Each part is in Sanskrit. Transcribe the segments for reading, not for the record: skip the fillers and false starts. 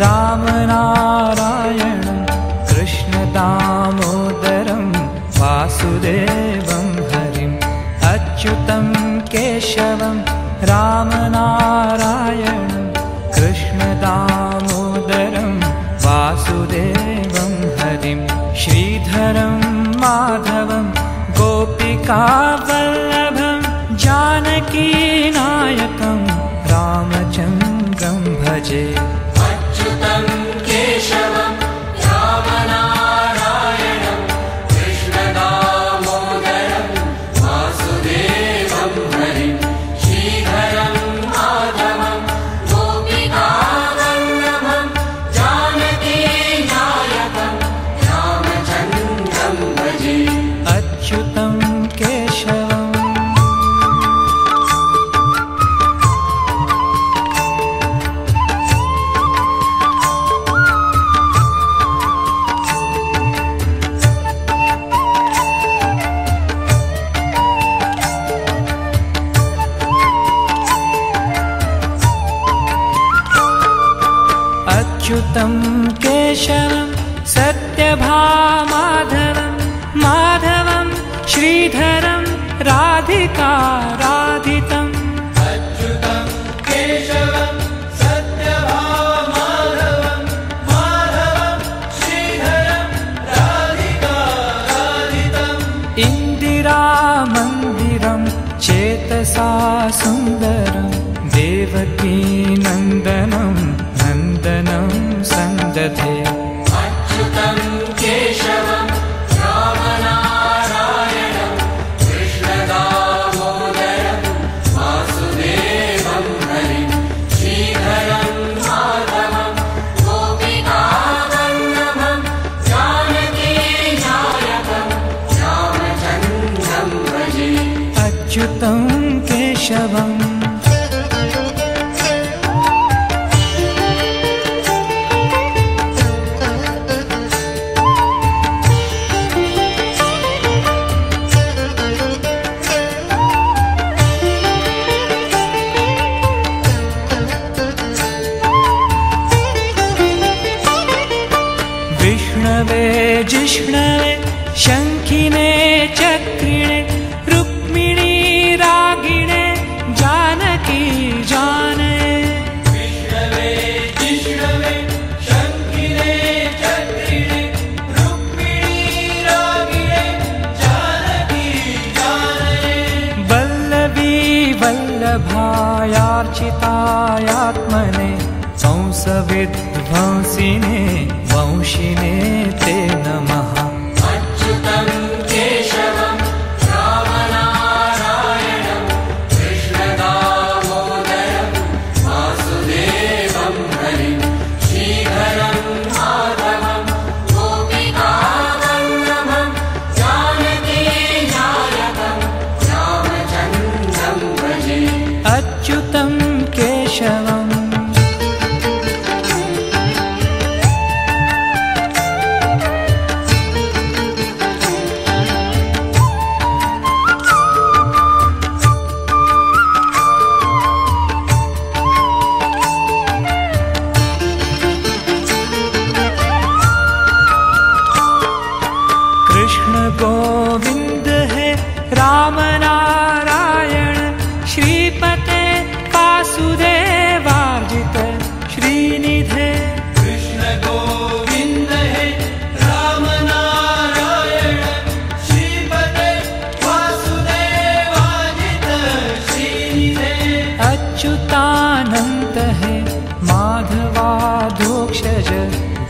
रामनारायणं कृष्णदामोदरं वासुदेवं हरिम् अच्युतं केशवं रामनारायणं कृष्णदामोदरं वासुदेवं हरिं श्रीधरं माधवं गोपिकावल्लभं जानकीनायकं रामचन्द्रं भजे। अच्युतं केशवं रामनारायणं कृष्णदामोदरं वासुदेवं हरिं श्रीधरं माधवं गोपिकावल्लभं जानकीनायकं रामचन्द्रं भजे। अच्युतं केशवम् अच्युतं केशवं सत्यभामाधवं माधवं श्रीधरं राधिकाराधितम् अच्युतं केशवं सत्यभामाधवं माधवं श्रीधरं राधिकाराधितम् इन्दिरामन्दिरं चेतसा सुन्दरं देवकीनन्दनं नन्दनं सन्दधे। अच्युतं केशवं रामनारायणं कृष्णदामोदरं वासुदेवं हरिं श्रीधरं माधवं गोपिकावल्लभं जानकीनायकं रामचन्द्रं भजे। अच्युतं केशवम् विष्णवे जिष्णवे शङ्खिने चक्रिणे रुक्मिणी रागिणे जानकी जानये। विष्णवे जिष्णवे शङ्खिने चक्रिणे रुक्मिणी रागिणे जानकी जानये। वल्लभी वल्लभायार्चितायात्मने कंसविध्वंसिने वंशिने ते नमः। अच्युतं केशवं रामनारायणं कृष्णदामोदरं वासुदेवं हरिं श्रीधरं माधवं गोपिकावल्लभं जानकीनायकं रामचन्द्रं भजे। अच्युतं केशवम् गोविंद है राम नारायण श्रीपते वासुदेवार्जित श्रीनिधे। कृष्ण गोविंद है राम नारायण श्रीपते वासुदेवार्जित श्रीनिधे। अच्युतानंत है माधवाधोक्षज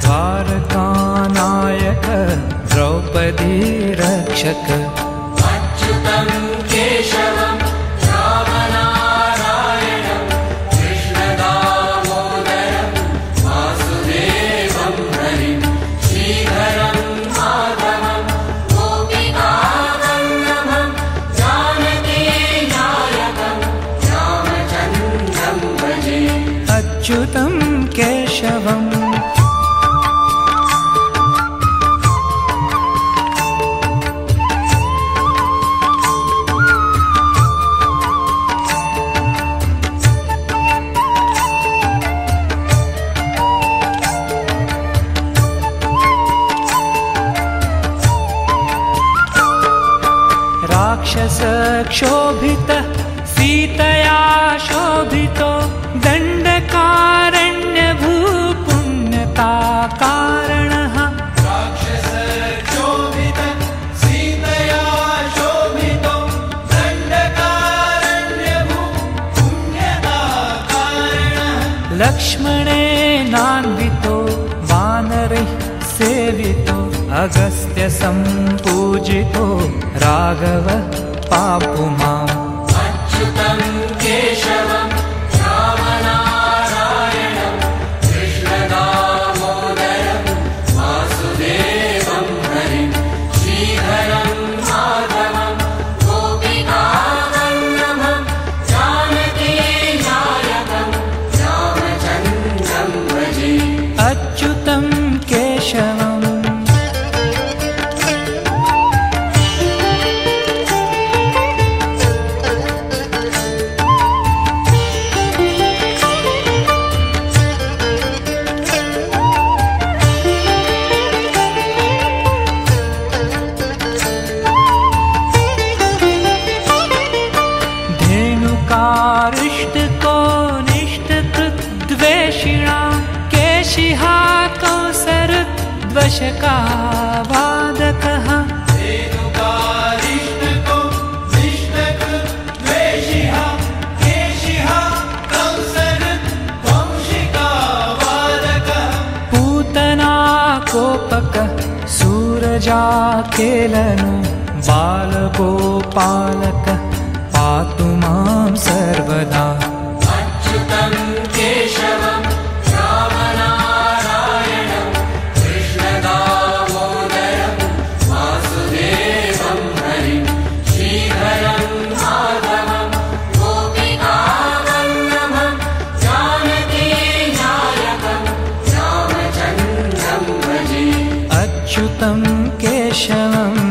द्वारकानायक द्रौपदी रक्षक। अच्युतं केशवं रामनारायणं कृष्णदामोदरं वासुदेवं हरिं श्रीधरं माधवं गोपिकावल्लभं जानकीनायकं रामचन्द्रं भजे। अच्युतं केशवम् राक्षसक्षोभितः सीतया शोभितो दण्डकारण्यभूपुण्यता कारणः राक्षसक्षोभितः सीतया शोभितो दण्डकारण्यभूपुण्यता कारणः लक्ष्मणेनान्वितो वानरैः सेवितो अगस्त्य सम्पूजितो राघवः पापुमाम् अच्युतं केशवं रामनारायणं कृष्णदामोदरं वासुदेवं हरिं श्रीधरं माधवं गोपिकावल्लभं जानकीनायकं रामचन्द्रं भजे अच्युतं केशवम् धेनुकारिष्टको निष्ठकृद्वेषिणां केशिहा कौसरद्वशकावादकः धेनुकारिष्टको निष्ठकृद्वेषिः केशिः कौसरद्वंशिकावादकः पूतनाकोपकः सूरजाकेलनो बालगोपालकः पातु मां सर्वदा अच्युतं केशवं रामनारायणं कृष्णदामोदरं वासुदेवं हरिं श्रीधरं माधवं गोपिकावल्लभं जानकीनायकं रामचन्द्रं भजे अच्युतं केशवम्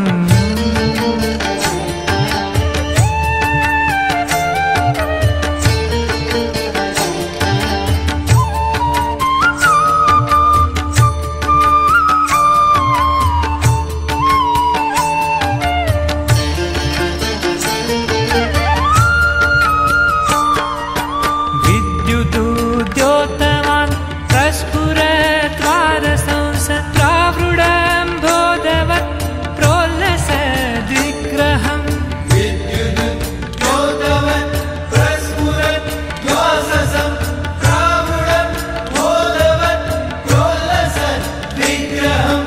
विद्युदुद्योतवान् प्रस्फुरत्वारसंसत्रावृडम्भोदवत् प्रोल्लसद्विग्रहम् विद्युद्योतवत् प्रस्फुरद्वाससंत्रावृडम्भोदवत् प्रोल्लसद्विग्रहम्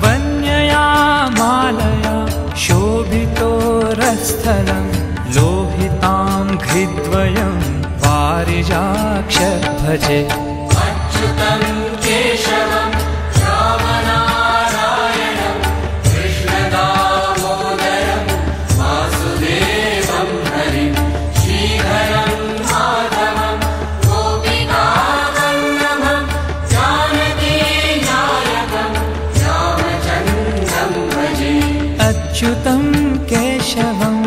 वन्यया मालया शोभितोरस्थलं लोहितां घ्रिद्वयं पारिजाक्षं भजे अच्युतं केशवं रामनारायणं कृष्णदामोदरं वासुदेवं हरिं श्रीधरं माधवं गोपिकावल्लभं जानकीनायकं रामचन्द्रं भजे अच्युतं केशवम्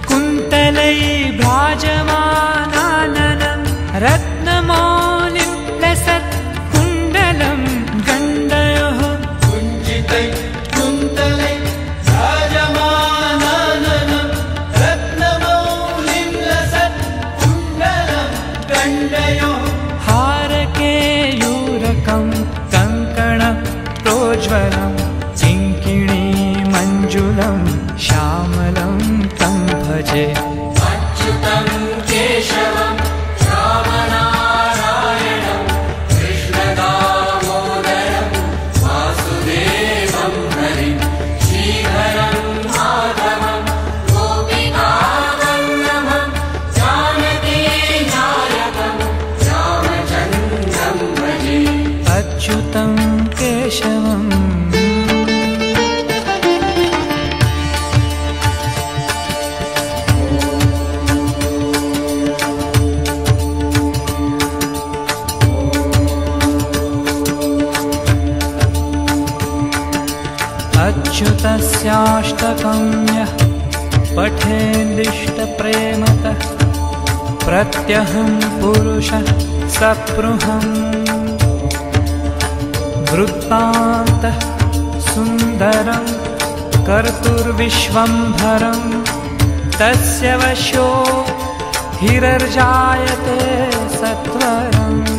कुन्तलै भ्राजमानाननं रत्नमौलिं लसत् कुण्डलं गण्डयोः कुञ्चितै कुन्तलै भ्राजमानाननं रत्नमौलिं लसत् कुण्डलं गण्डयोः हारकेयूरकं कङ्कणप्रोज्ज्वलं किङ्किणीमञ्जुलं श्यामलं तं भजे अच्युतं केशवं रामनारायणं कृष्णदामोदरं वासुदेवं हरिं श्रीधरं माधवं गोपिकावल्लभं जानकीनायकं रामचन्द्रं भजे अच्युतं केशवम् यस्याष्टकं यः पठेदिष्टप्रेमतः प्रत्यहं पुरुषः सपृहम् वृत्तान्तः सुन्दरं कर्तुर्विश्वम्भरं तस्य वशो हिरर्जायते सत्वरम्।